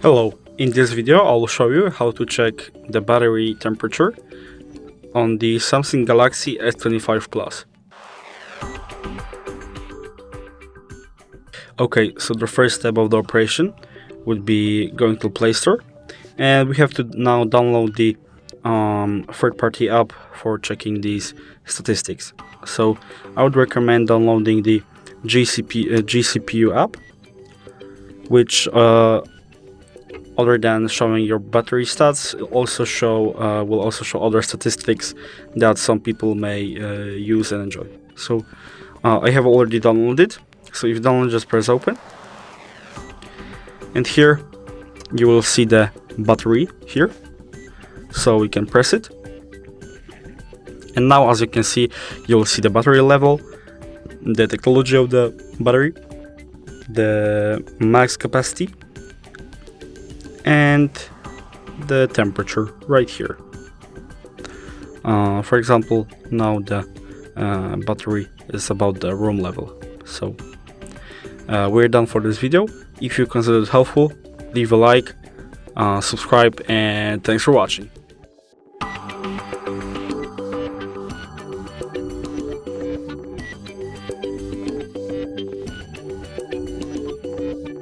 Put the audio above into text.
Hello, in this video I'll show you how to check the battery temperature on the Samsung Galaxy S25 Plus. Okay, so the first step of the operation would be going to Play Store, and we have to now download the third-party app for checking these statistics. So I would recommend downloading the GCPU app, which other than showing your battery stats, will also show other statistics that some people may use and enjoy. So I have already downloaded. So if you download, just press open, and here you will see the battery here. So we can press it, and now as you can see, you will see the battery level, the technology of the battery, the max capacity, and the temperature right here. For example, now the battery is about the room level. So we're done for this video. If you considered it helpful, leave a like, subscribe, and thanks for watching.